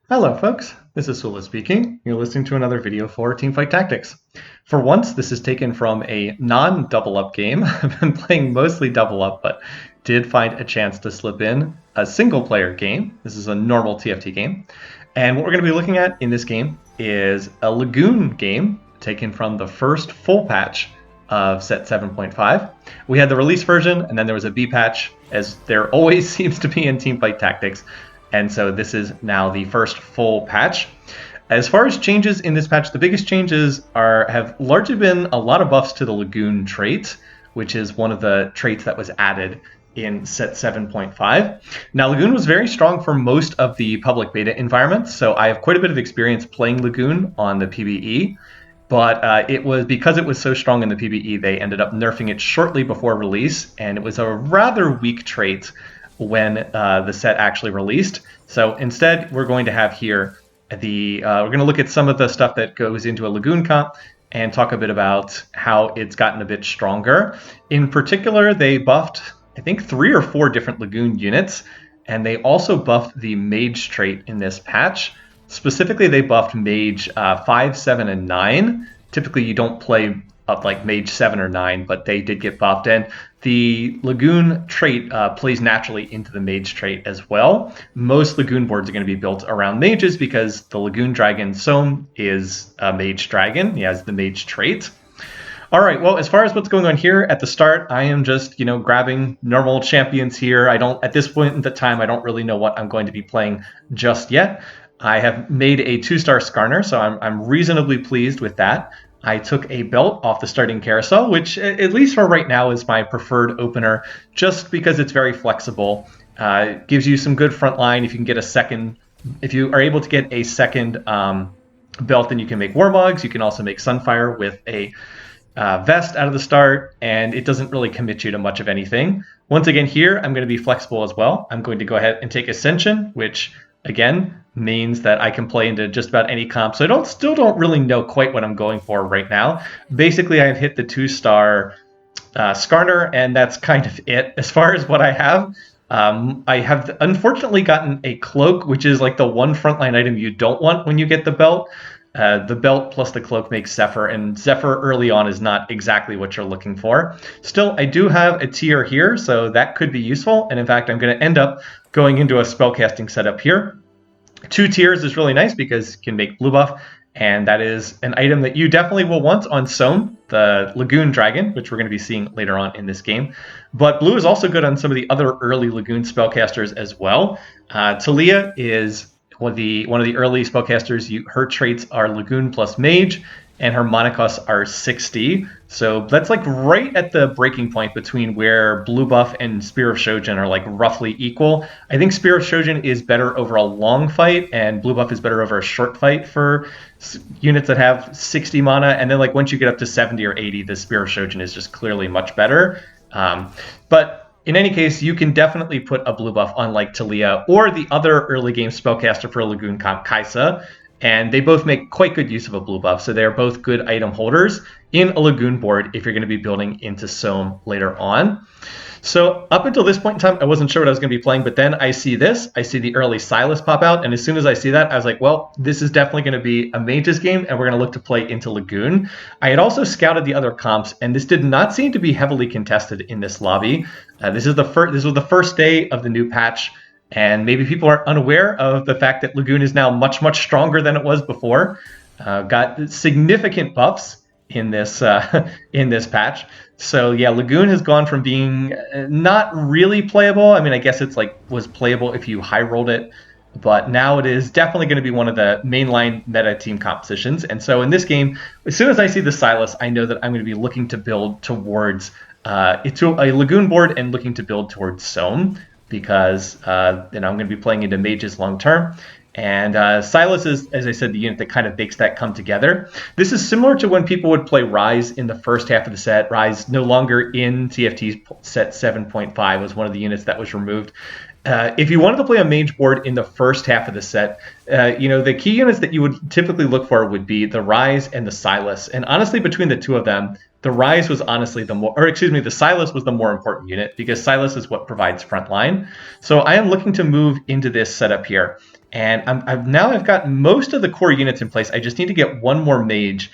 Hello folks, this is Sula speaking. You're listening to another video for Teamfight Tactics. For once, this is taken from a non-double up game. I've been playing mostly double up, but did find a chance to slip in a single player game. This is a normal TFT game. And what we're going to be looking at in this game is a Lagoon game taken from the first full patch of set 7.5. We had the release version, and then there was a B patch, as there always seems to be in Teamfight Tactics. And so this is now the first full patch. As far as changes in this patch, the biggest changes have largely been a lot of buffs to the Lagoon trait, which is one of the traits that was added in set 7.5. Now, Lagoon was very strong for most of the public beta environments, so I have quite a bit of experience playing Lagoon on the PvE, but because it was so strong in the PvE, they ended up nerfing it shortly before release, and it was a rather weak trait when the set actually released. So instead, we're going to have here we're going to look at some of the stuff that goes into a Lagoon comp and talk a bit about how it's gotten a bit stronger. In particular, they buffed, I think, 3 or 4 different Lagoon units, and they also buffed the Mage trait in this patch. Specifically, they buffed Mage 5, 7, and 9. Typically, you don't play up like Mage 7 or 9, but they did get buffed. And the Lagoon trait plays naturally into the Mage trait as well. Most Lagoon boards are going to be built around mages because the Lagoon dragon Sohm is a mage dragon. He has the mage trait. All right, well, as far as what's going on here at the start, I am just, grabbing normal champions here. At this point in the time, I don't really know what I'm going to be playing just yet. I have made a 2-star Skarner, so I'm reasonably pleased with that. I took a belt off the starting carousel, which, at least for right now, is my preferred opener, just because it's very flexible. It gives you some good front line. If you are able to get a second belt, then you can make Warmogs. You can also make Sunfire with a vest out of the start, and it doesn't really commit you to much of anything. Once again, here, I'm going to be flexible as well. I'm going to go ahead and take Ascension, which, again, means that I can play into just about any comp. So I still don't really know quite what I'm going for right now. Basically, I've hit the 2-star Skarner, and that's kind of it as far as what I have. I have unfortunately gotten a cloak, which is like the one frontline item you don't want when you get the belt. The belt plus the cloak makes Zephyr, and Zephyr early on is not exactly what you're looking for. Still, I do have a tier here, so that could be useful. And in fact, I'm going to end up going into a spellcasting setup here. 2 tiers is really nice because you can make blue buff, and that is an item that you definitely will want on Sohm, the Lagoon dragon, which we're going to be seeing later on in this game. But blue is also good on some of the other early Lagoon spellcasters as well. Talia is one of the early spellcasters. Her traits are Lagoon plus Mage, and her mana costs are 60. So that's like right at the breaking point between where blue buff and Spear of Shojin are like roughly equal. I think Spear of Shojin is better over a long fight, and blue buff is better over a short fight for units that have 60 mana. And then like once you get up to 70 or 80, the Spear of Shojin is just clearly much better. But in any case, you can definitely put a blue buff on like Talia or the other early game spellcaster for a Lagoon comp, Kaisa, and they both make quite good use of a blue buff. So they're both good item holders in a Lagoon board if you're going to be building into Sohm later on. So up until this point in time, I wasn't sure what I was going to be playing, but then I see the early Silas pop out, and as soon as I see that, I was like, well, this is definitely going to be a mages game, and we're going to look to play into Lagoon. I had also scouted the other comps, and this did not seem to be heavily contested in this lobby. This was the first day of the new patch, and maybe people are unaware of the fact that Lagoon is now much, much stronger than it was before. Got significant buffs in this patch. So yeah, Lagoon has gone from being not really playable. I mean, I guess it's was playable if you high rolled it, but now it is definitely going to be one of the mainline meta team compositions. And so in this game, as soon as I see the Silas, I know that I'm going to be looking to build towards a Lagoon board and looking to build towards Sohm, because I'm going to be playing into mages long term. And Silas is, as I said, the unit that kind of makes that come together. This is similar to when people would play Ryze in the first half of the set. Ryze, no longer in TFT's set 7.5, was one of the units that was removed. if you wanted to play a mage board in the first half of the set, the key units that you would typically look for would be the Rise and the Silas. And honestly, between the two of them, the Rise was honestly the Silas was the more important unit because Silas is what provides frontline. So I am looking to move into this setup here. And I've got most of the core units in place. I just need to get one more mage,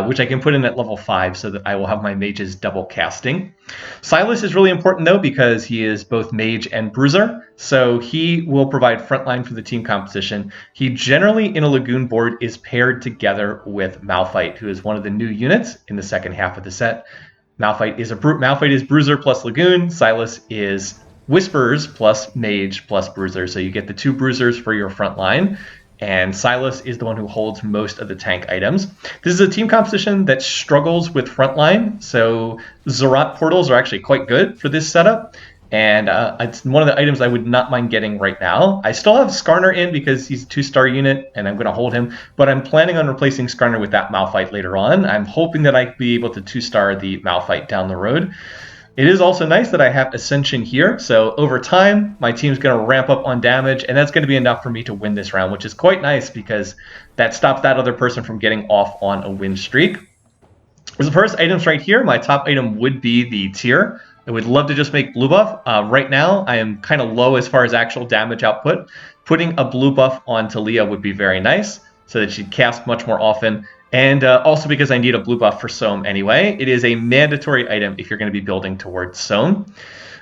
which I can put in at level 5 so that I will have my mages double casting. Silas is really important though because he is both mage and bruiser, so he will provide frontline for the team composition. He generally in a Lagoon board is paired together with Malphite, who is one of the new units in the second half of the set. Malphite is bruiser plus Lagoon. Silas is Whispers plus mage plus bruiser, so you get the 2 bruisers for your frontline. And Silas is the one who holds most of the tank items. This is a team composition that struggles with frontline, so Zyra portals are actually quite good for this setup, and it's one of the items I would not mind getting right now. I still have Skarner in because he's a 2-star unit, and I'm going to hold him, but I'm planning on replacing Skarner with that Malphite later on. I'm hoping that I can be able to 2-star the Malphite down the road. It is also nice that I have Ascension here, so over time, my team's going to ramp up on damage, and that's going to be enough for me to win this round, which is quite nice because that stops that other person from getting off on a win streak. As the first items right here, my top item would be the Tear. I would love to just make blue buff. Right now, I am kind of low as far as actual damage output. Putting a blue buff on Talia would be very nice, so that she'd cast much more often. And also because I need a blue buff for Sohm anyway. It is a mandatory item if you're going to be building towards Sohm.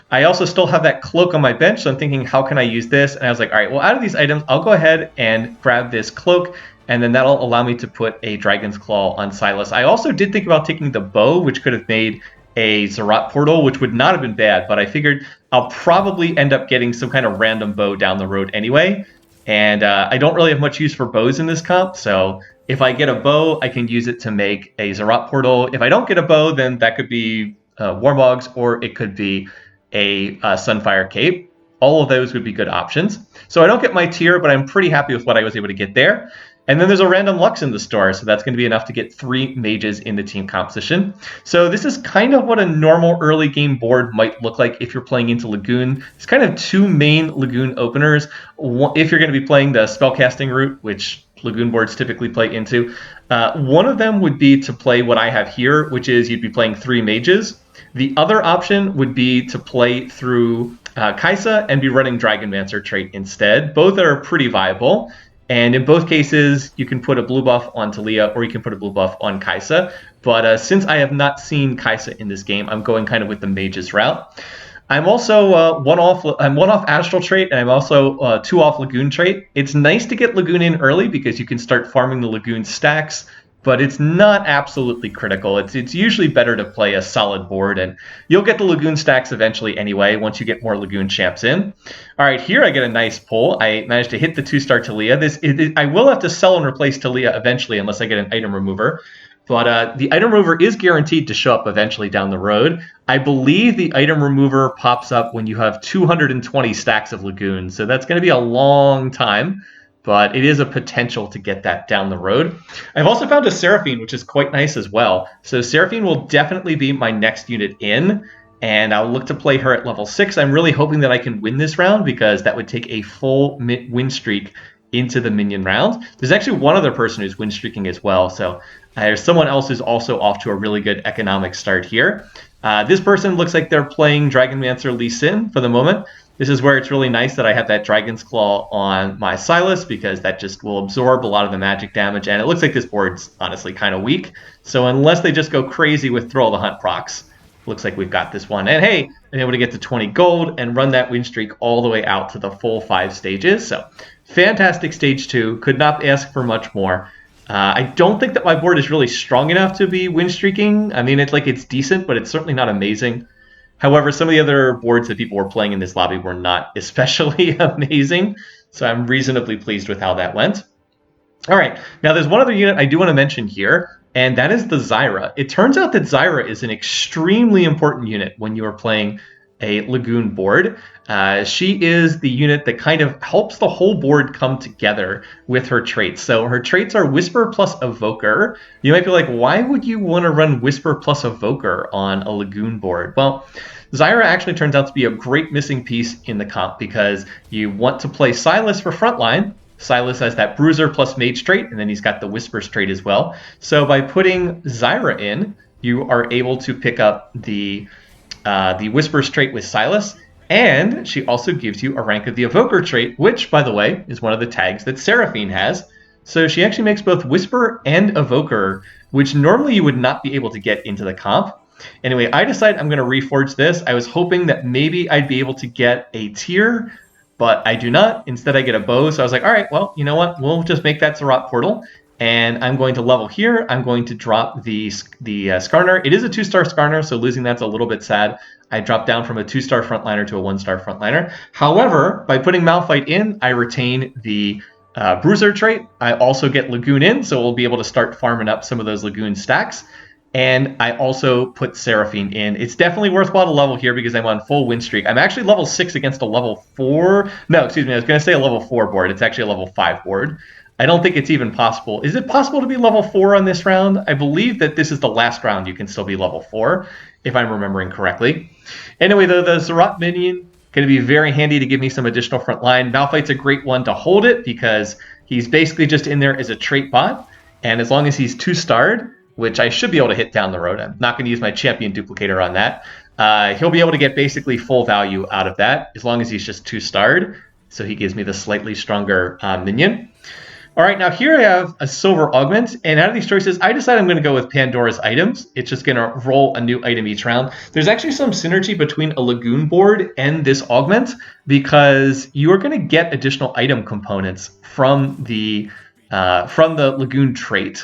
I also still have that cloak on my bench, so I'm thinking, how can I use this? And I was like, all right, well, out of these items, I'll go ahead and grab this cloak, and then that'll allow me to put a Dragon's Claw on Silas. I also did think about taking the bow, which could have made a Zyra portal, which would not have been bad, but I figured I'll probably end up getting some kind of random bow down the road anyway. And I don't really have much use for bows in this comp, so if I get a bow, I can use it to make a Zyra portal. If I don't get a bow, then that could be Warmogs, or it could be a Sunfire Cape. All of those would be good options. So I don't get my tier, but I'm pretty happy with what I was able to get there. And then there's a random Lux in the store, so that's going to be enough to get 3 mages in the team composition. So this is kind of what a normal early game board might look like if you're playing into Lagoon. It's kind of 2 main Lagoon openers. If you're going to be playing the spellcasting route, which Lagoon boards typically play into, one of them would be to play what I have here, which is you'd be playing 3 mages. The other option would be to play through Kaisa and be running Dragonmancer trait instead. Both are pretty viable. And in both cases, you can put a blue buff on Talia or you can put a blue buff on Kaisa. But since I have not seen Kaisa in this game, I'm going kind of with the mages route. I'm also one off Astral trait, and I'm also 2 off Lagoon trait. It's nice to get Lagoon in early because you can start farming the Lagoon stacks, but it's not absolutely critical. It's usually better to play a solid board, and you'll get the Lagoon stacks eventually anyway once you get more Lagoon champs in. All right, here I get a nice pull. I managed to hit the 2-star Talia. I will have to sell and replace Talia eventually unless I get an item remover. But the item remover is guaranteed to show up eventually down the road. I believe the item remover pops up when you have 220 stacks of Lagoon, so that's going to be a long time, but it is a potential to get that down the road. I've also found a Seraphine, which is quite nice as well. So Seraphine will definitely be my next unit in, and I'll look to play her at level 6. I'm really hoping that I can win this round because that would take a full win streak into the minion round. There's actually one other person who's win streaking as well, so there's someone else who's also off to a really good economic start here. This person looks like they're playing Dragonmancer Lee Sin for the moment. This is where it's really nice that I have that Dragon's Claw on my Silas because that just will absorb a lot of the magic damage, and it looks like this board's honestly kind of weak. So unless they just go crazy with Throw the Hunt procs, looks like we've got this one. And hey, I'm able to get to 20 gold and run that win streak all the way out to the full 5 stages. So fantastic stage 2. Could not ask for much more. I don't think that my board is really strong enough to be win streaking. I mean, it's decent, but it's certainly not amazing. However, some of the other boards that people were playing in this lobby were not especially amazing. So I'm reasonably pleased with how that went. All right, now there's one other unit I do want to mention here, and that is the Zyra. It turns out that Zyra is an extremely important unit when you are playing a Lagoon board. She is the unit that kind of helps the whole board come together with her traits. So her traits are Whisper plus Evoker. You might be like, why would you want to run Whisper plus Evoker on a Lagoon board? Well, Zyra actually turns out to be a great missing piece in the comp because you want to play Sylas for frontline. Sylas has that Bruiser plus Mage trait, and then he's got the Whisper trait as well. So by putting Zyra in, you are able to pick up the Whisper trait with Sylas, and she also gives you a rank of the Evoker trait, which, by the way, is one of the tags that Seraphine has. So she actually makes both Whisper and Evoker, which normally you would not be able to get into the comp. Anyway, I decided I'm going to reforge this. I was hoping that maybe I'd be able to get a tier, but I do not. Instead, I get a bow. So I was like, all right, well, you know what? We'll just make that Zerat portal. And I'm going to level here. I'm going to drop the Skarner. It is a 2-star Skarner, so losing that's a little bit sad. I dropped down from a 2-star frontliner to a 1-star frontliner. However, by putting Malphite in, I retain the Bruiser trait. I also get Lagoon in, so we'll be able to start farming up some of those Lagoon stacks. And I also put Seraphine in. It's definitely worthwhile to level here because I'm on full win streak. I'm actually level 6 against a level 4. No, excuse me. I was going to say a level 4 board. It's actually a level 5 board. I don't think it's even possible. Is it possible to be level 4 on this round? I believe that this is the last round you can still be level 4, if I'm remembering correctly. Anyway, the Zerat minion going to be very handy to give me some additional front line. Malphite's a great one to hold it because he's basically just in there as a trait bot. And as long as he's 2-starred, which I should be able to hit down the road. I'm not going to use my champion duplicator on that. He'll be able to get basically full value out of that as long as he's just 2-starred. So he gives me the slightly stronger minion. All right, now here I have a silver augment, and out of these choices, I decided I'm going to go with Pandora's items. It's just going to roll a new item each round. There's actually some synergy between a Lagoon board and this augment because you are going to get additional item components from the Lagoon trait.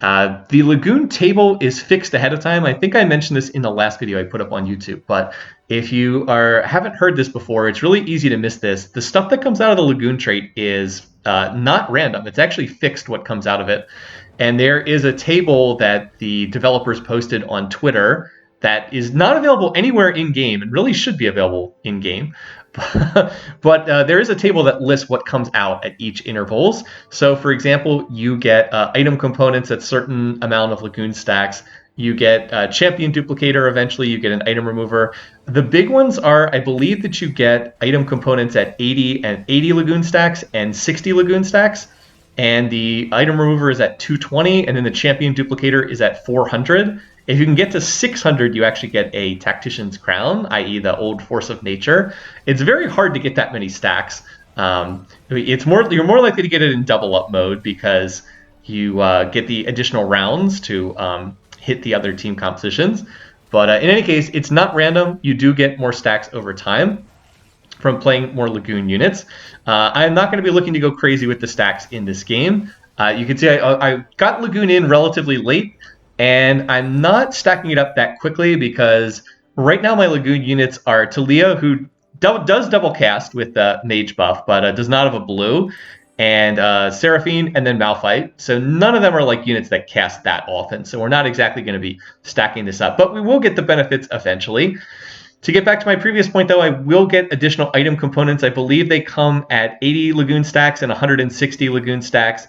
The Lagoon table is fixed ahead of time. I think I mentioned this in the last video I put up on YouTube, but if you haven't heard this before, it's really easy to miss this. The stuff that comes out of the Lagoon trait is not random. It's actually fixed what comes out of it. And there is a table that the developers posted on Twitter that is not available anywhere in-game and really should be available in-game. But there is a table that lists what comes out at each intervals. So, for example, you get item components at certain amount of Lagoon stacks. You get a champion duplicator eventually. You get an item remover. The big ones are, I believe that you get item components at 80 and 80 Lagoon stacks and 60 Lagoon stacks. And the item remover is at 220, and then the champion duplicator is at 400. If you can get to 600, you actually get a Tactician's Crown, i.e. the old Force of Nature. It's very hard to get that many stacks. You're more likely to get it in double up mode because you get the additional rounds to hit the other team compositions. But in any case, it's not random. You do get more stacks over time from playing more Lagoon units. I'm not going to be looking to go crazy with the stacks in this game. You can see I got Lagoon in relatively late, and I'm not stacking it up that quickly because right now my Lagoon units are Talia, who does double cast with the mage buff, but does not have a blue, and Seraphine, and then Malphite. So none of them are like units that cast that often, so we're not exactly going to be stacking this up, but we will get the benefits eventually. To get back to my previous point, though, I will get additional item components. I believe they come at 80 Lagoon stacks and 160 Lagoon stacks.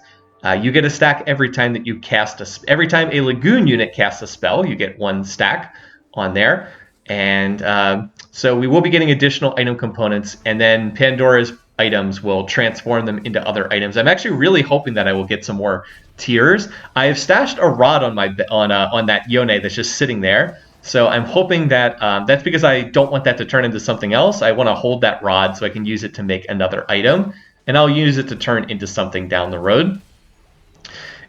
You get a stack every time that you cast every time a Lagoon unit casts a spell, you get 1 stack on there. And so we will be getting additional item components, and then Pandora's items will transform them into other items. I'm actually really hoping that I will get some more tiers. I have stashed a rod on that Yone that's just sitting there. So I'm hoping that that's because I don't want that to turn into something else. I want to hold that rod so I can use it to make another item, and I'll use it to turn into something down the road.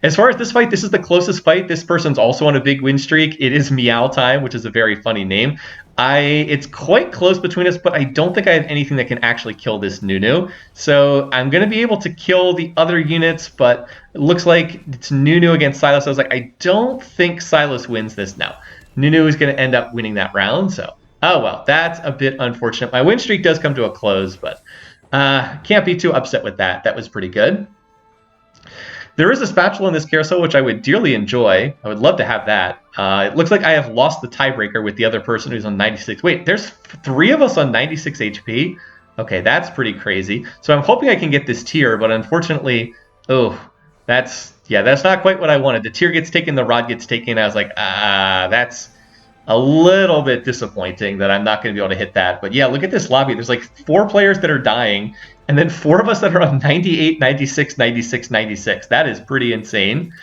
As far as this fight, this is the closest fight. This person's also on a big win streak. It is Meow Time, which is a very funny name. It's quite close between us, but I don't think I have anything that can actually kill this Nunu. So I'm going to be able to kill the other units, but it looks like it's Nunu against Sylas. I was like, I don't think Sylas wins this now. Nunu is going to end up winning that round, so oh well, that's a bit unfortunate. My win streak does come to a close, but can't be too upset with that. That was pretty good. There is a spatula in this carousel, which I would dearly enjoy. I would love to have that. It looks like I have lost the tiebreaker with the other person who's on 96. Wait, there's 3 of us on 96 HP? Okay, that's pretty crazy. So I'm hoping I can get this tier, but unfortunately, that's not quite what I wanted. The tier gets taken, the rod gets taken. I was like, that's a little bit disappointing that I'm not going to be able to hit that. But yeah, look at this lobby. There's like 4 players that are dying, and then 4 of us that are on 98, 96, 96, 96. That is pretty insane.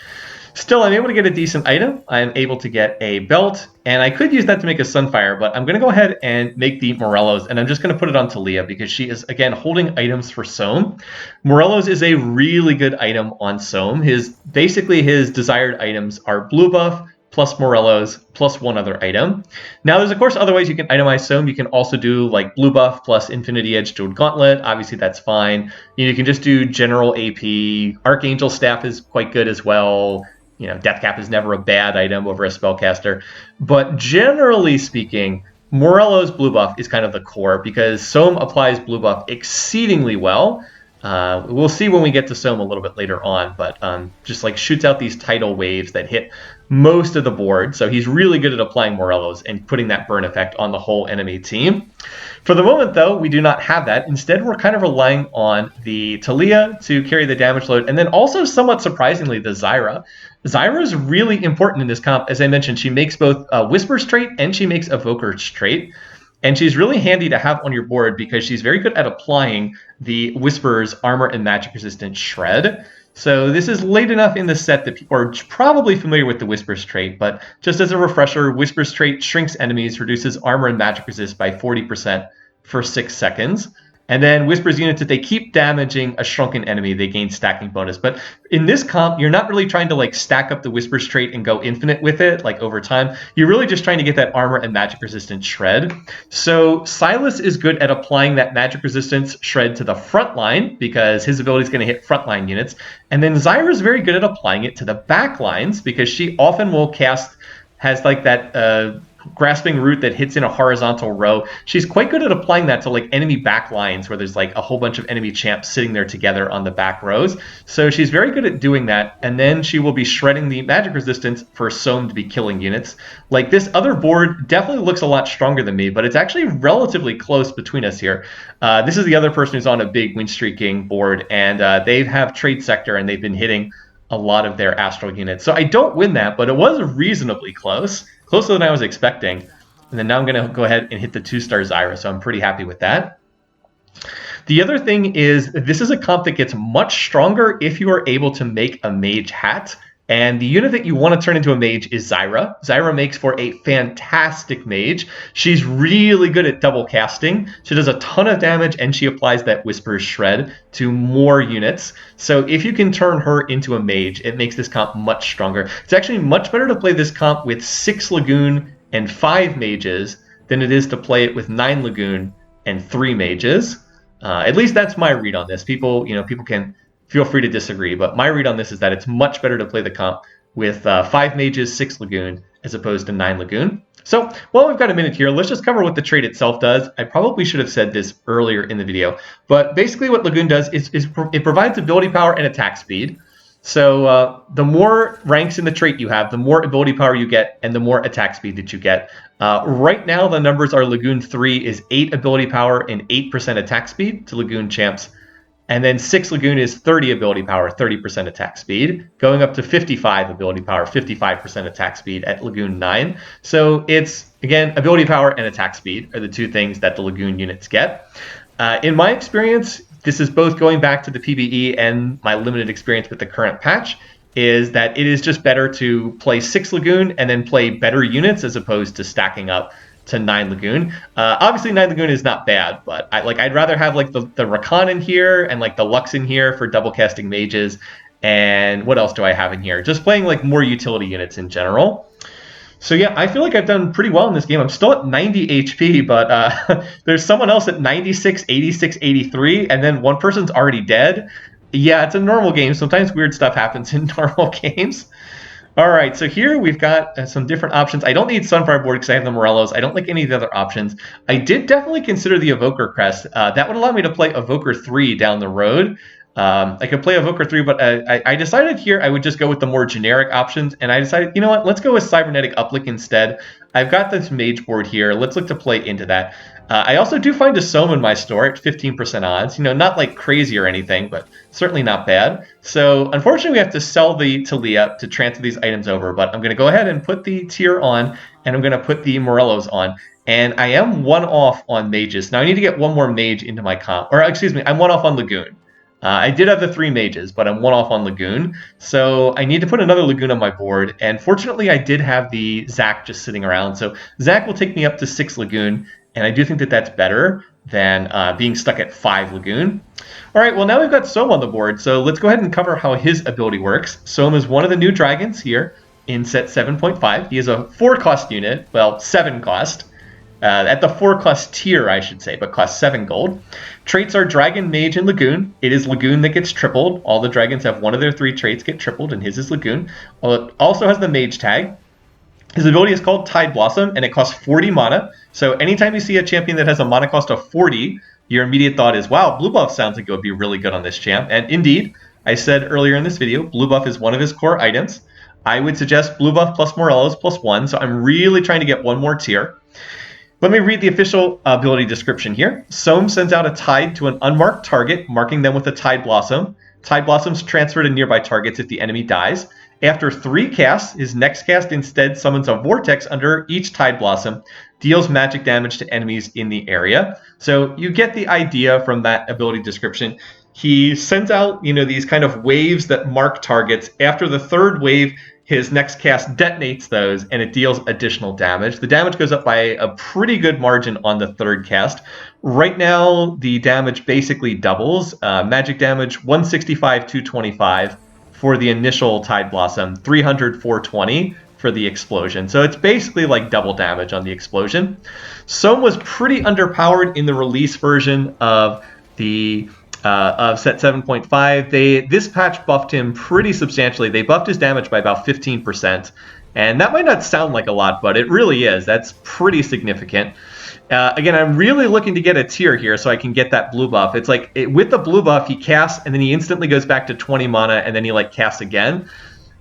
Still, I'm able to get a decent item. I'm able to get a belt, and I could use that to make a Sunfire, but I'm going to go ahead and make the Morellos, and I'm just going to put it on Talia because she is, again, holding items for Sohm. Morellos is a really good item on Sohm. Basically, his desired items are blue buff, plus Morellos, plus 1 other item. Now, there's, of course, other ways you can itemize Sohm. You can also do, like, blue buff plus Infinity Edge Jeweled Gauntlet. Obviously, that's fine. You can just do general AP. Archangel Staff is quite good as well. Death Cap is never a bad item over a Spellcaster. But generally speaking, Morello's blue buff is kind of the core because Sohm applies blue buff exceedingly well. We'll see when we get to Sohm a little bit later on, but just like shoots out these tidal waves that hit most of the board. So he's really good at applying Morellos and putting that burn effect on the whole enemy team. For the moment, though, we do not have that. Instead, we're kind of relying on the Talia to carry the damage load, and then also, somewhat surprisingly, the Zyra. Zyra is really important in this comp. As I mentioned, she makes both Whisper's trait and she makes Evoker's trait. And she's really handy to have on your board because she's very good at applying the Whisper's armor and magic resistant shred. So this is late enough in the set that people are probably familiar with the Whisper's trait, but just as a refresher, Whisper's trait shrinks enemies, reduces armor and magic resist by 40% for 6 seconds. And then Whisper's units, if they keep damaging a shrunken enemy, they gain stacking bonus. But in this comp, you're not really trying to like stack up the Whisper's trait and go infinite with it, like over time. You're really just trying to get that armor and magic resistance shred. So Silas is good at applying that magic resistance shred to the front line because his ability is going to hit frontline units. And then Zyra is very good at applying it to the back lines because she often will has like that grasping root that hits in a horizontal row. She's quite good at applying that to like enemy back lines where there's like a whole bunch of enemy champs sitting there together on the back rows. So she's very good at doing that. And then she will be shredding the magic resistance for Sohm to be killing units. Like this other board definitely looks a lot stronger than me, but it's actually relatively close between us here. This is the other person who's on a big win streaking board, and they have Trade Sector and they've been hitting a lot of their astral units. So I don't win that, but it was reasonably close. Closer than I was expecting. And then now I'm going to go ahead and hit the 2-star Zyra, so I'm pretty happy with that. The other thing is, this is a comp that gets much stronger if you are able to make a mage hat. And the unit that you want to turn into a mage is Zyra. Zyra makes for a fantastic mage. She's really good at double casting. She does a ton of damage, and she applies that Whisper's Shred to more units. So if you can turn her into a mage, it makes this comp much stronger. It's actually much better to play this comp with 6 Lagoon and 5 mages than it is to play it with 9 Lagoon and 3 mages. At least that's my read on this. People can feel free to disagree, but my read on this is that it's much better to play the comp with 5 mages, 6 Lagoon, as opposed to 9 Lagoon. So, while we've got a minute here, let's just cover what the trait itself does. I probably should have said this earlier in the video, but basically what Lagoon does is it provides ability power and attack speed. So the more ranks in the trait you have, the more ability power you get, and the more attack speed that you get. Right now, the numbers are Lagoon 3 is 8 ability power and 8% attack speed to Lagoon champs. And then 6 Lagoon is 30 ability power, 30% attack speed, going up to 55 ability power, 55% attack speed at Lagoon 9. So it's, again, ability power and attack speed are the 2 things that the Lagoon units get. In my experience, this is both going back to the PvE and my limited experience with the current patch, is that it is just better to play 6 Lagoon and then play better units as opposed to stacking up to 9 Lagoon. Obviously 9 Lagoon is not bad, but I'd rather have like the Rakan in here and like the Lux in here for double casting mages. And what else do I have in here? Just playing like more utility units in general. So yeah, I feel like I've done pretty well in this game. I'm still at 90 HP, but there's someone else at 96, 86, 83, and then one person's already dead. Yeah, it's a normal game. Sometimes weird stuff happens in normal games. All right, so here we've got some different options. I don't need Sunfire board because I have the Morellos. I don't like any of the other options. I did definitely consider the Evoker Crest. That would allow me to play Evoker 3 down the road. I could play Evoker 3, but I decided here I would just go with the more generic options, and I decided, you know what, let's go with Cybernetic Uplick instead. I've got this mage board here. Let's look to play into that. I also do find a Sohm in my store at 15% odds. Not like crazy or anything, but certainly not bad. So unfortunately, we have to sell the Talia to transfer these items over, but I'm going to go ahead and put the tier on and I'm going to put the Morellos on. And I am one off on mages. Now I need to get one more mage into my comp. Or excuse me, I'm one off on Lagoon. I did have the 3 mages, but I'm one off on Lagoon. So I need to put another Lagoon on my board. And fortunately, I did have the Zac just sitting around. So Zac will take me up to 6 Lagoon. And I do think that that's better than being stuck at 5 Lagoon. All right, well, now we've got Sohm on the board. So let's go ahead and cover how his ability works. Sohm is one of the new dragons here in set 7.5. He is a 4-cost unit. Well, 7 cost. At the 4-cost tier, I should say, but costs 7 gold. Traits are Dragon, Mage, and Lagoon. It is Lagoon that gets tripled. All the dragons have one of their 3 traits get tripled, and his is Lagoon. It also has the Mage tag. His ability is called Tide Blossom, and it costs 40 mana. So anytime you see a champion that has a mana cost of 40, your immediate thought is, wow, blue buff sounds like it would be really good on this champ. And indeed, I said earlier in this video, blue buff is one of his core items. I would suggest blue buff plus Morellos plus 1, so I'm really trying to get one more tier. Let me read the official ability description here. Sohm sends out a tide to an unmarked target, marking them with a Tide Blossom. Tide Blossoms transfer to nearby targets if the enemy dies. After 3 casts, his next cast instead summons a vortex under each Tide Blossom, deals magic damage to enemies in the area. So you get the idea from that ability description. He sends out, these kind of waves that mark targets. After the 3rd wave, his next cast detonates those, and it deals additional damage. The damage goes up by a pretty good margin on the 3rd cast. Right now, the damage basically doubles. Magic damage, 165, 225 for the initial Tide Blossom, 300, 420 for the explosion. So it's basically like double damage on the explosion. Sohm was pretty underpowered in the release version of the of set 7.5. This patch buffed him pretty substantially. They buffed his damage by about 15%. And that might not sound like a lot, but it really is. That's pretty significant. Again, I'm really looking to get a tier here so I can get that blue buff. It's like with the blue buff, he casts and then he instantly goes back to 20 mana and then he casts again.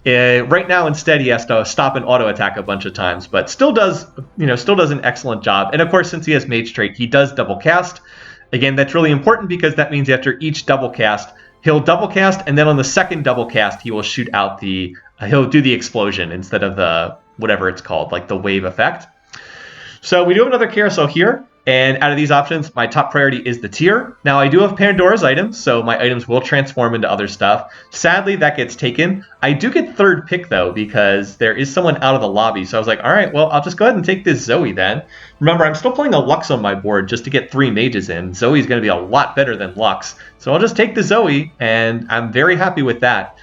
Right now, instead, he has to stop and auto attack a bunch of times, but still does an excellent job. And of course, since he has mage trait, he does double cast. Again, that's really important because that means after each double cast, he'll double cast, and then on the second double cast, he will shoot out he'll do the explosion instead of the, whatever it's called, like the wave effect. So we do have another carousel here, and out of these options, my top priority is the tier. Now, I do have Pandora's items, so my items will transform into other stuff. Sadly, that gets taken. I do get 3rd pick, though, because there is someone out of the lobby. So I was like, all right, well, I'll just go ahead and take this Zoe then. Remember, I'm still playing a Lux on my board just to get 3 mages in. Zoe's going to be a lot better than Lux. So I'll just take the Zoe, and I'm very happy with that.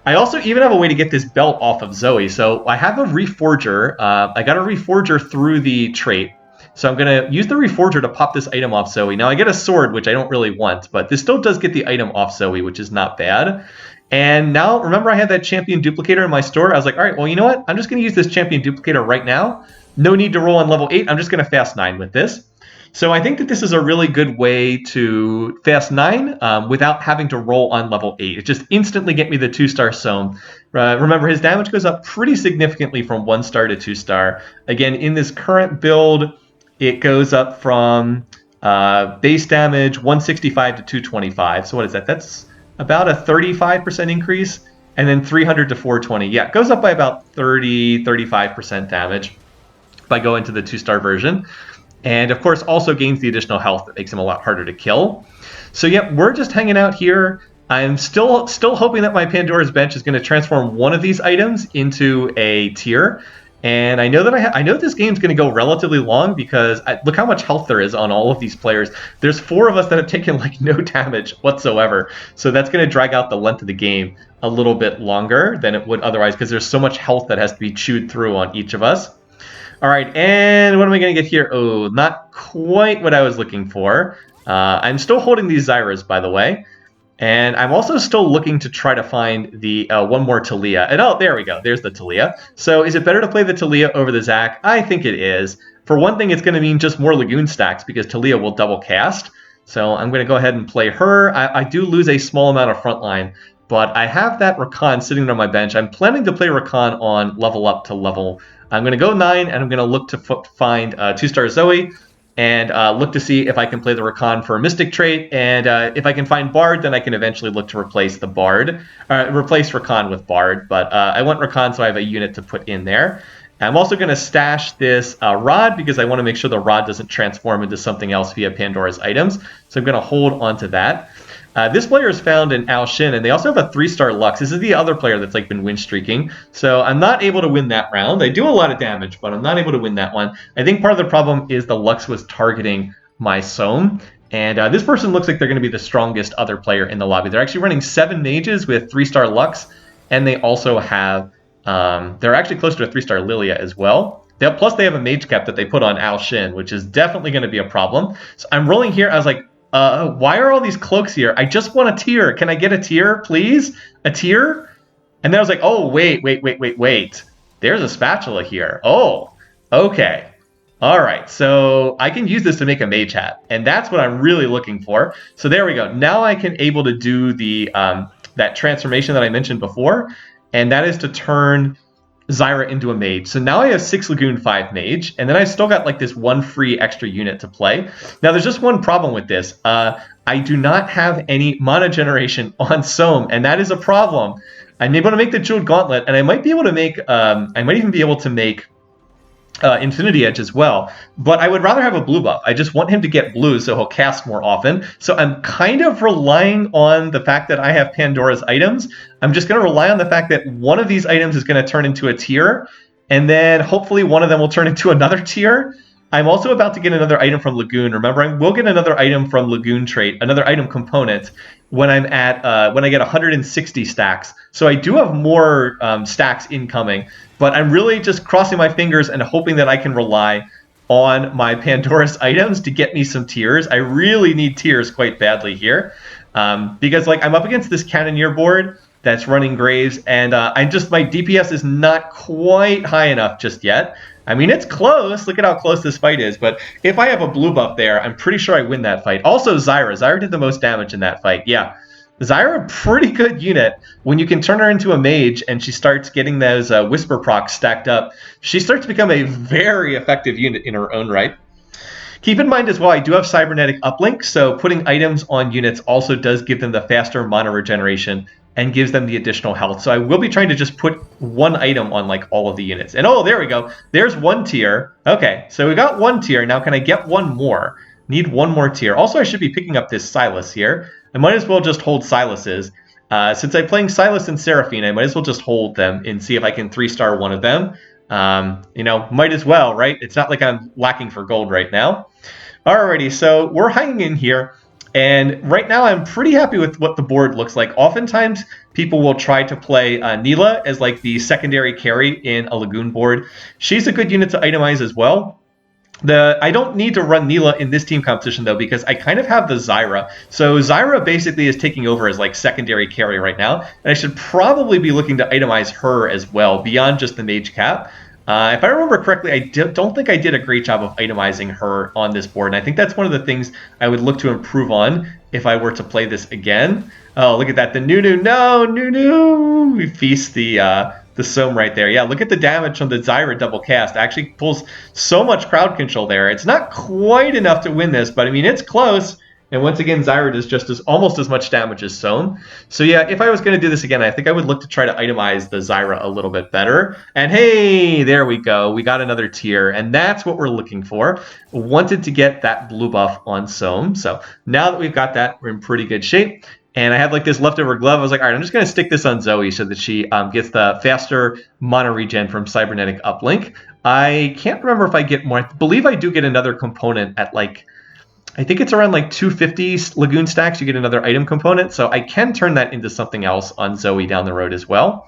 I also even have a way to get this belt off of Zoe. So I have a Reforger. I got a Reforger through the trait. So I'm going to use the Reforger to pop this item off Zoe. Now I get a sword, which I don't really want, but this still does get the item off Zoe, which is not bad. And now, remember I had that champion duplicator in my store? I was like, all right, well, you know what? I'm just going to use this champion duplicator right now. No need to roll on level 8. I'm just going to fast 9 with this. So I think that this is a really good way to fast 9 without having to roll on level 8. It just instantly get me the 2-star Sohm. Remember, his damage goes up pretty significantly from 1-star to 2-star. Again, in this current build, it goes up from base damage 165 to 225. So what is that? That's about a 35% increase. And then 300 to 420. Yeah, it goes up by about 35% damage by going to the 2-star version. And of course, also gains the additional health that makes him a lot harder to kill. So yeah, we're just hanging out here. I'm still hoping that my Pandora's Bench is going to transform one of these items into a tier. And I know that I know this game's going to go relatively long because look how much health there is on all of these players. There's 4 of us that have taken no damage whatsoever. So that's going to drag out the length of the game a little bit longer than it would otherwise because there's so much health that has to be chewed through on each of us. All right, and what am I going to get here? Oh, not quite what I was looking for. I'm still holding these Zyras, by the way. And I'm also still looking to try to find the one more Talia. And oh, there we go. There's the Talia. So is it better to play the Talia over the Zac? I think it is. For one thing, it's going to mean just more Lagoon stacks because Talia will double cast. So I'm going to go ahead and play her. I do lose a small amount of frontline, but I have that Rakan sitting on my bench. I'm planning to play Rakan on level up to level. I'm going to go 9, and I'm going to look to find 2-star Zoe and look to see if I can play the Rakan for a Mystic trait. And if I can find Bard, then I can eventually look to replace the Bard, replace Rakan with Bard. But I want Rakan, so I have a unit to put in there. I'm also going to stash this rod because I want to make sure the rod doesn't transform into something else via Pandora's items. So I'm going to hold on to that. This player is found in Ao Shin, and they also have a 3-star Lux. This is the other player that's like been win streaking. So I'm not able to win that round. I do a lot of damage, but I'm not able to win that one. I think part of the problem is the Lux was targeting my Sohm. And this person looks like they're going to be the strongest other player in the lobby. They're actually running 7 mages with 3-star Lux, and they also have... they're actually close to a 3-star Lilia as well. Plus, they have a mage cap that they put on Ao Shin, which is definitely going to be a problem. So I'm rolling here. I was like, why are all these cloaks here? I just want a tier. Can I get a tier, please? A tier? And then I was like, oh, wait. There's a spatula here. Oh, okay. All right, so I can use this to make a mage hat, and that's what I'm really looking for. So there we go. Now I can able to do the that transformation that I mentioned before, and that is to turn Zyra into a mage. So now I have 6 Lagoon 5 mage, and then I still got like this 1 free extra unit to play. Now there's just one problem with this. I do not have any mana generation on Sohm, and that is a problem. I'm able to make the Jeweled Gauntlet, and I might be able to make, I might even be able to make Infinity Edge as well, but I would rather have a blue buff. I just want him to get blue so he'll cast more often. So I'm kind of relying on the fact that I have Pandora's items. I'm just going to rely on the fact that one of these items is going to turn into a tier, and then hopefully one of them will turn into another tier. I'm also about to get another item from Lagoon. Remember, I will get another item from Lagoon trait, another item component, when I'm at when I get 160 stacks. So I do have more stacks incoming, but I'm really just crossing my fingers and hoping that I can rely on my Pandora's items to get me some tiers. I really need tiers quite badly here because like I'm up against this Cannoneer board that's running Graves, and my DPS is not quite high enough just yet. I mean, it's close. Look at how close this fight is. But if I have a blue buff there, I'm pretty sure I win that fight. Also, Zyra. Zyra did the most damage in that fight. Yeah. Zyra, a pretty good unit. When you can turn her into a mage and she starts getting those Whisper procs stacked up, she starts to become a very effective unit in her own right. Keep in mind as well, I do have cybernetic uplink, so putting items on units also does give them the faster mana regeneration and gives them the additional health. So I will be trying to just put one item on like all of the units. And oh, there we go. There's 1 tier. Okay, so we got 1 tier. Now can I get 1 more? Need 1 more tier. Also, I should be picking up this Silas here. I might as well just hold Silas's. Since I'm playing Silas and Seraphine, I might as well just hold them and see if I can 3-star one of them. You know, might as well, right? It's not like I'm lacking for gold right now. Alrighty, so we're hanging in here. And right now, I'm pretty happy with what the board looks like. Oftentimes, people will try to play Neela as like the secondary carry in a Lagoon board. She's a good unit to itemize as well. I don't need to run Neela in this team competition, though, because I kind of have the Zyra. So Zyra basically is taking over as like secondary carry right now. And I should probably be looking to itemize her as well, beyond just the mage cap. If I remember correctly, I don't think I did a great job of itemizing her on this board. And I think that's one of the things I would look to improve on if I were to play this again. Oh, look at that. The Nunu. We feast the Sohm right there. Yeah, look at the damage from the Zyra double cast. It actually pulls so much crowd control there. It's not quite enough to win this, but I mean, it's close. And once again, Zyra does just almost as much damage as Sohm. So yeah, if I was going to do this again, I think I would look to try to itemize the Zyra a little bit better. And hey, there we go. We got another tier, and that's what we're looking for. Wanted to get that blue buff on Sohm. So now that we've got that, we're in pretty good shape. And I had like this leftover glove. I was like, all right, I'm just going to stick this on Zoe so that she gets the faster mana regen from cybernetic uplink. I can't remember if I get more. I believe I do get another component at like... I think it's around like 250 Lagoon stacks. You get another item component. So I can turn that into something else on Zoe down the road as well.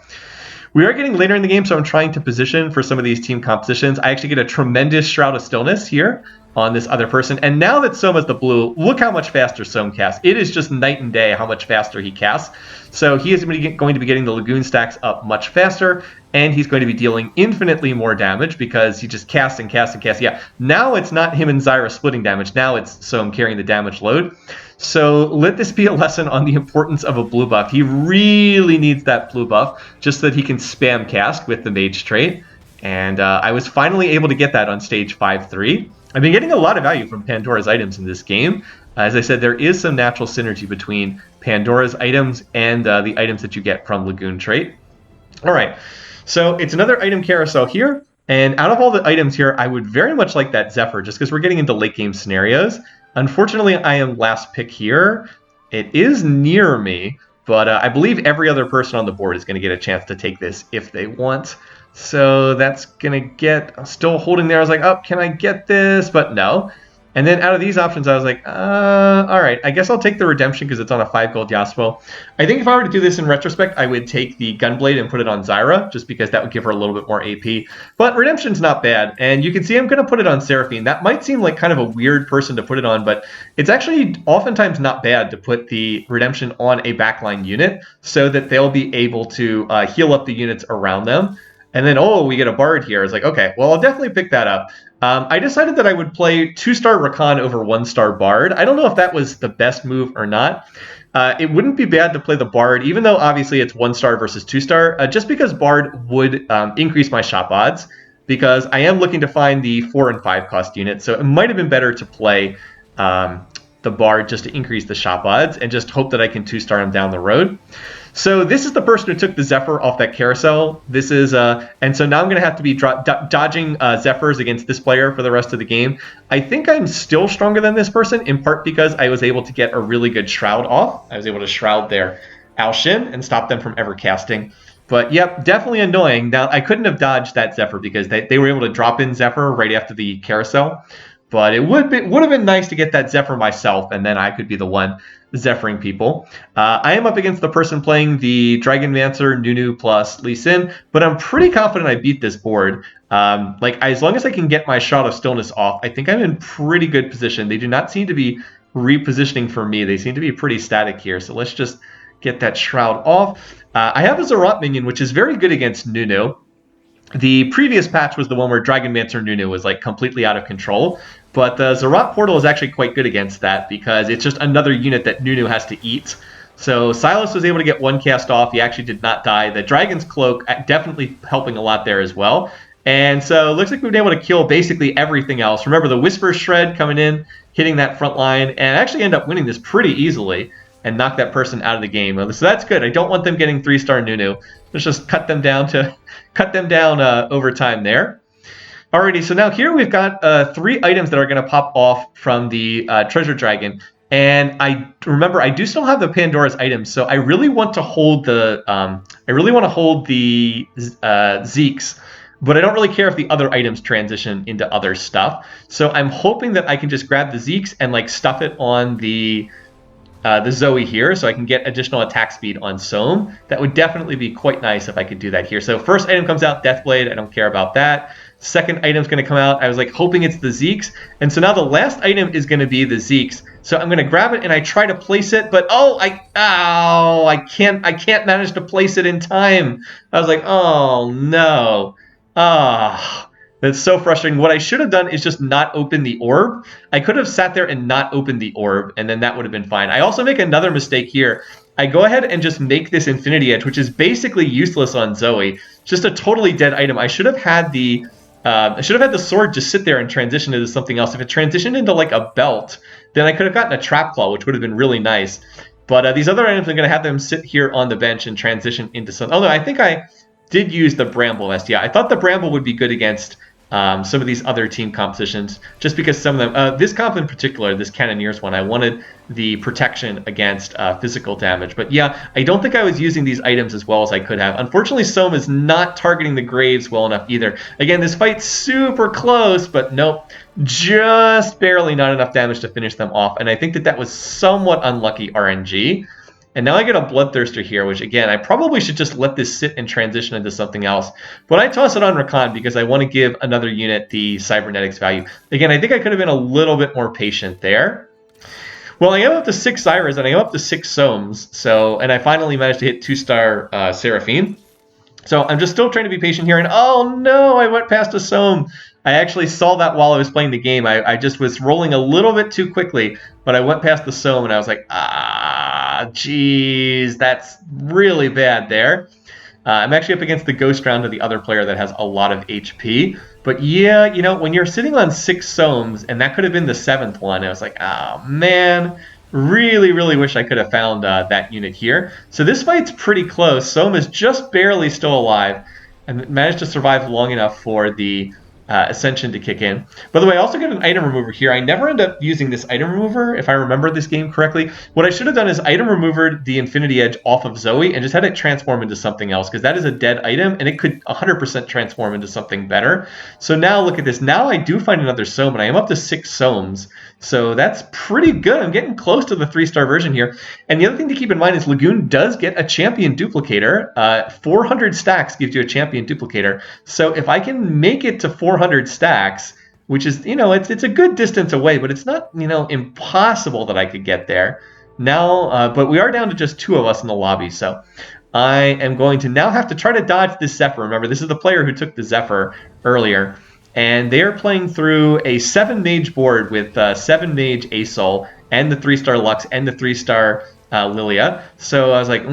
We are getting later in the game, so I'm trying to position for some of these team compositions. I actually get a tremendous Shroud of Stillness here on this other person. And now that Soma's the blue, look how much faster Sohm casts. It is just night and day how much faster he casts. So he is going to be getting the Lagoon stacks up much faster, and he's going to be dealing infinitely more damage because he just casts and casts and casts. Yeah, now it's not him and Zyra splitting damage. Now it's Sohm carrying the damage load. So let this be a lesson on the importance of a blue buff. He really needs that blue buff just so that he can spam cast with the mage trait. And I was finally able to get that on stage 5-3. I've been getting a lot of value from Pandora's items in this game. As I said, there is some natural synergy between Pandora's items and the items that you get from Lagoon trait. All right, so it's another item carousel here. And out of all the items here, I would very much like that Zephyr, just because we're getting into late game scenarios. Unfortunately, I am last pick here. It is near me, but I believe every other person on the board is going to get a chance to take this if they want. So that's going to get, I'm still holding there. I was like, oh, can I get this? But no. And then out of these options, I was like, all right, I guess I'll take the Redemption because it's on a 5 gold Yasuo. I think if I were to do this in retrospect, I would take the Gunblade and put it on Zyra, just because that would give her a little bit more AP. But Redemption's not bad, and you can see I'm going to put it on Seraphine. That might seem like kind of a weird person to put it on, but it's actually oftentimes not bad to put the Redemption on a backline unit so that they'll be able to heal up the units around them. And then, oh, we get a Bard here. It's like, okay, well, I'll definitely pick that up. I decided that I would play 2-star Rakan over 1-star Bard. I don't know if that was the best move or not. It wouldn't be bad to play the Bard, even though obviously it's 1-star versus 2-star, just because Bard would increase my shop odds, because I am looking to find the 4 and 5 cost units. So it might have been better to play the Bard just to increase the shop odds and just hope that I can 2-star him down the road. So this is the person who took the Zephyr off that carousel. This is, and so now I'm going to have to be dodging Zephyrs against this player for the rest of the game. I think I'm still stronger than this person, in part because I was able to get a really good Shroud off. I was able to Shroud their Al-Shin and stop them from ever casting. But yep, definitely annoying. Now, I couldn't have dodged that Zephyr because they were able to drop in Zephyr right after the carousel. But it would have been nice to get that Zephyr myself, and then I could be the one Zephyring people. I am up against the person playing the Dragonmancer, Nunu plus Lee Sin, but I'm pretty confident I beat this board. As long as I can get my Shroud of Stillness off, I think I'm in pretty good position. They do not seem to be repositioning for me. They seem to be pretty static here, so let's just get that Shroud off. I have a Zerat minion, which is very good against Nunu. The previous patch was the one where Dragonmancer Nunu was like completely out of control, but the Zerat Portal is actually quite good against that because it's just another unit that Nunu has to eat. So Silas was able to get one cast off. He actually did not die. The Dragon's Cloak definitely helping a lot there as well. And so it looks like we've been able to kill basically everything else. Remember the Whisper Shred coming in, hitting that front line, and actually end up winning this pretty easily and knock that person out of the game. So that's good. I don't want them getting 3-star Nunu. Let's just cut them down over time there. Alrighty, so now here we've got 3 items that are going to pop off from the Treasure Dragon. And I remember I do still have the Pandora's items, so I really want to hold the Zeeks, but I don't really care if the other items transition into other stuff. So I'm hoping that I can just grab the Zeeks and like stuff it on the Zoe here, so I can get additional attack speed on Sohm. That would definitely be quite nice if I could do that here. So first item comes out, Deathblade. I don't care about that. Second item's going to come out. I was like hoping it's the Zeeks. And so now the last item is going to be the Zeeks. So I'm going to grab it and I try to place it, but I can't manage to place it in time. I was like, oh no. That's so frustrating. What I should have done is just not open the orb. I could have sat there and not opened the orb, and then that would have been fine. I also make another mistake here. I go ahead and just make this Infinity Edge, which is basically useless on Zoe. Just a totally dead item. I should have had the sword just sit there and transition into something else. If it transitioned into like a belt, then I could have gotten a Trap Claw, which would have been really nice. But these other items, I'm going to have them sit here on the bench and transition into something. Although I think I did use the Bramble Vest. Yeah, I thought the Bramble would be good against some of these other team compositions, just because some of them, this comp in particular, this Cannoneers one, I wanted the protection against physical damage. But yeah, I don't think I was using these items as well as I could have. Unfortunately, Sohm is not targeting the Graves well enough either. Again, this fight's super close, but nope, just barely not enough damage to finish them off. And I think that was somewhat unlucky RNG. And now I get a Bloodthirster here, which, again, I probably should just let this sit and transition into something else. But I toss it on Rakan because I want to give another unit the Cybernetics value. Again, I think I could have been a little bit more patient there. Well, I am up to 6 Zyras, and I am up to 6 Sohms. And I finally managed to hit 2-star Seraphine. So I'm just still trying to be patient here. And oh, no, I went past a Sohm. I actually saw that while I was playing the game. I just was rolling a little bit too quickly, but I went past the Sohm, and I was like, geez, that's really bad there. I'm actually up against the Ghost Round of the other player that has a lot of HP. But yeah, you know, when you're sitting on 6 Sohms, and that could have been the 7th one, I was like, oh, man, really, really wish I could have found that unit here. So this fight's pretty close. Sohm is just barely still alive. and managed to survive long enough for the Ascension to kick in. By the way, I also got an item remover here. I never end up using this item remover, if I remember this game correctly. What I should have done is item removered the Infinity Edge off of Zoe and just had it transform into something else, because that is a dead item, and it could 100% transform into something better. So now look at this. Now I do find another Sohm, and I am up to 6 Sohms. So that's pretty good. I'm getting close to the 3-star version here. And the other thing to keep in mind is Lagoon does get a champion duplicator. 400 stacks gives you a champion duplicator. So if I can make it to 400 stacks, which is, it's a good distance away, but it's not, impossible that I could get there. Now, but we are down to just 2 of us in the lobby, so I am going to now have to try to dodge this Zephyr. Remember, this is the player who took the Zephyr earlier. And they are playing through a 7-mage board with 7-mage Asol and the 3-star Lux and the 3-star Lilia. So I was like,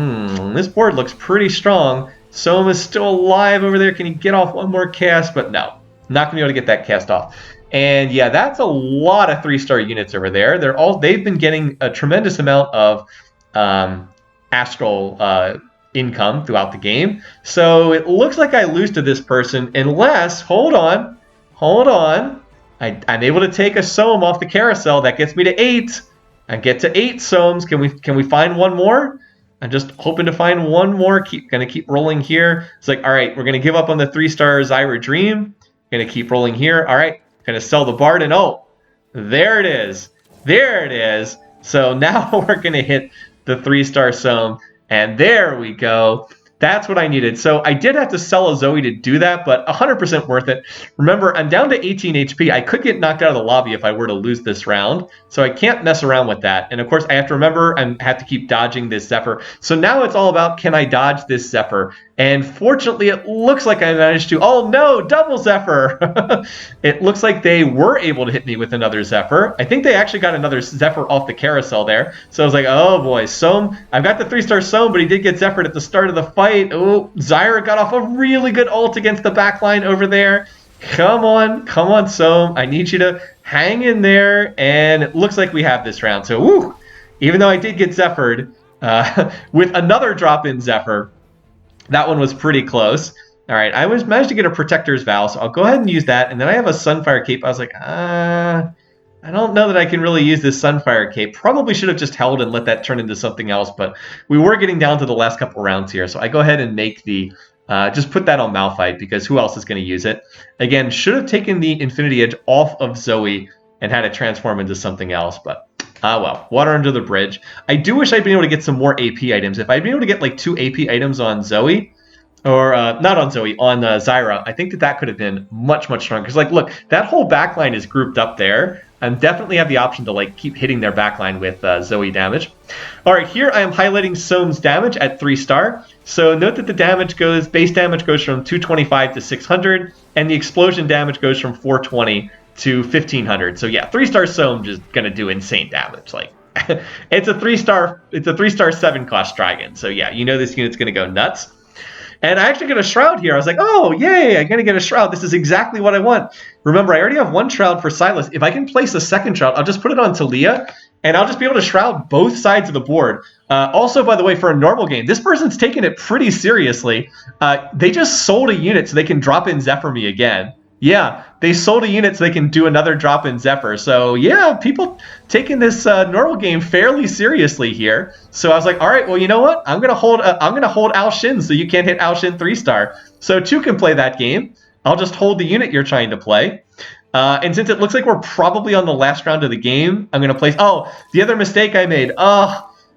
this board looks pretty strong. Sohm is still alive over there. Can he get off one more cast? But no, not going to be able to get that cast off. And yeah, that's a lot of 3-star units over there. They've been getting a tremendous amount of astral income throughout the game. So it looks like I lose to this person unless, hold on. I'm able to take a Sohm off the carousel. That gets me to 8. I get to 8 Sohms. Can we find one more? I'm just hoping to find one more. Gonna keep rolling here. It's like, all right, we're gonna give up on the 3-star Zyra Dream. Gonna keep rolling here. All right, gonna sell the Bard, and oh, there it is. There it is. So now we're gonna hit the 3-star Sohm, and there we go. That's what I needed. So I did have to sell a Zoe to do that, but 100% worth it. Remember, I'm down to 18 HP. I could get knocked out of the lobby if I were to lose this round, so I can't mess around with that. And of course, I have to remember I have to keep dodging this Zephyr. So now it's all about, can I dodge this Zephyr? And fortunately, it looks like I managed to. Oh no, double Zephyr! It looks like they were able to hit me with another Zephyr. I think they actually got another Zephyr off the carousel there. So I was like, oh boy, Sohm. I've got the 3-star Sohm, but he did get Zephyr'd at the start of the fight. Oh, Zyra got off a really good ult against the backline over there. Come on, Sohm. I need you to hang in there. And it looks like we have this round. So, woo! Even though I did get Zephyr'd with another drop-in Zephyr, that one was pretty close. All right, I managed to get a Protector's Vow, so I'll go ahead and use that. And then I have a Sunfire Cape. I was like, I don't know that I can really use this Sunfire Cape. Probably should have just held and let that turn into something else, but we were getting down to the last couple rounds here. So I go ahead and make the, just put that on Malphite, because who else is going to use it? Again, should have taken the Infinity Edge off of Zoe and had it transform into something else, but well, water under the bridge. I do wish I'd been able to get some more AP items. If I'd been able to get like 2 AP items on Zoe, or not on Zoe, on Zyra, I think that could have been much, much stronger. Because, like, look, that whole backline is grouped up there. I definitely have the option to, like, keep hitting their backline with Zoe damage. All right, here I am highlighting Sohm's damage at 3-star. So note that the damage base damage goes from 225 to 600, and the explosion damage goes from 420 to 1500. So yeah, 3-star Sohm just gonna do insane damage. Like, it's a 3-star 7-cost dragon. So yeah, this unit's gonna go nuts. And I actually get a Shroud here. I was like, oh, yay, I'm going to get a Shroud. This is exactly what I want. Remember, I already have 1 Shroud for Silas. If I can place a 2nd Shroud, I'll just put it on Talia, and I'll just be able to Shroud both sides of the board. Also, by the way, for a normal game, this person's taking it pretty seriously. They just sold a unit so they can drop in Zephyr me again. Yeah, they sold a unit so they can do another drop-in Zephyr. So yeah, people taking this normal game fairly seriously here. So I was like, all right, well, you know what? I'm gonna hold Al Shin so you can't hit Al Shin 3-star. So 2 can play that game. I'll just hold the unit you're trying to play. And since it looks like we're probably on the last round of the game, I'm gonna place. Oh, the other mistake I made.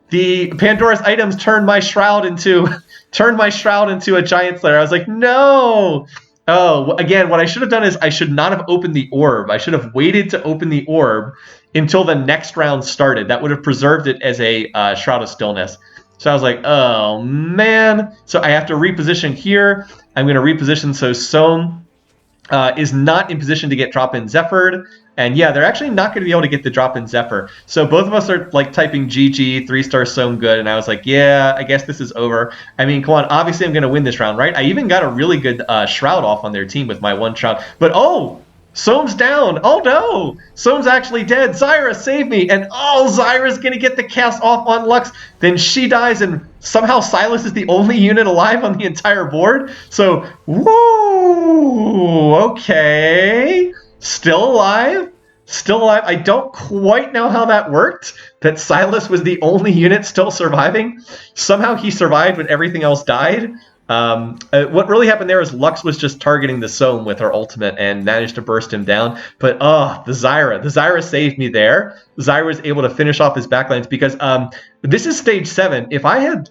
The Pandora's items turned my shroud into a Giant Slayer. I was like, no. Oh, again, what I should have done is I should not have opened the orb. I should have waited to open the orb until the next round started. That would have preserved it as a Shroud of Stillness. So I was like, oh, man. So I have to reposition here. I'm going to reposition so Sohm is not in position to get drop-in Zephyr'd. And yeah, they're actually not going to be able to get the drop-in Zephyr. So both of us are like typing GG, 3-star Sohm good. And I was like, yeah, I guess this is over. I mean, come on. Obviously, I'm going to win this round, right? I even got a really good Shroud off on their team with my 1 Shroud. But oh, Sohm's down. Oh no! Sohm's actually dead. Zyra, save me! And oh, Zyra's gonna get the cast off on Lux. Then she dies, and somehow Silas is the only unit alive on the entire board. So, woo! Okay. Still alive. Still alive. I don't quite know how that worked, that Silas was the only unit still surviving. Somehow he survived when everything else died. What really happened there is Lux was just targeting the Sohm with her ultimate and managed to burst him down. But the Zyra saved me there. Zyra was able to finish off his backlines because this is stage 7. If I had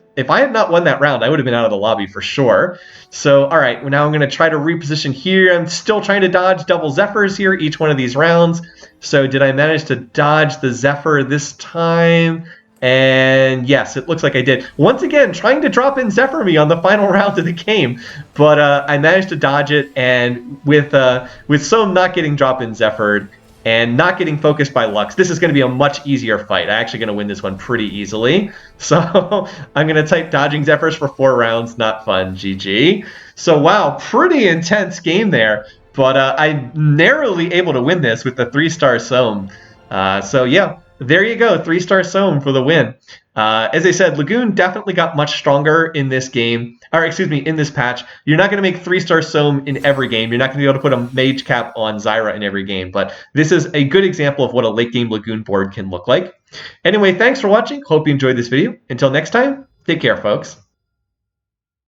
not won that round, I would have been out of the lobby for sure. So all right, now I'm going to try to reposition here. I'm still trying to dodge double Zephyrs here each one of these rounds. So did I manage to dodge the Zephyr this time? And yes, it looks like I did. Once again, trying to drop in Zephyr me on the final round of the game, but I managed to dodge it. And with Sohm not getting drop in Zephyred and not getting focused by Lux, this is going to be a much easier fight. I'm actually going to win this one pretty easily. So I'm going to type dodging Zephyrs for 4 rounds. Not fun. GG. So wow, pretty intense game there. But I'm narrowly able to win this with the 3-star Sohm. So yeah. There you go, 3-star Sohm for the win. As I said, Lagoon definitely got much stronger in this game, or excuse me, in this patch. You're not going to make 3-star Sohm in every game. You're not going to be able to put a mage cap on Zyra in every game, but this is a good example of what a late game Lagoon board can look like. Anyway, thanks for watching. Hope you enjoyed this video. Until next time, take care, folks.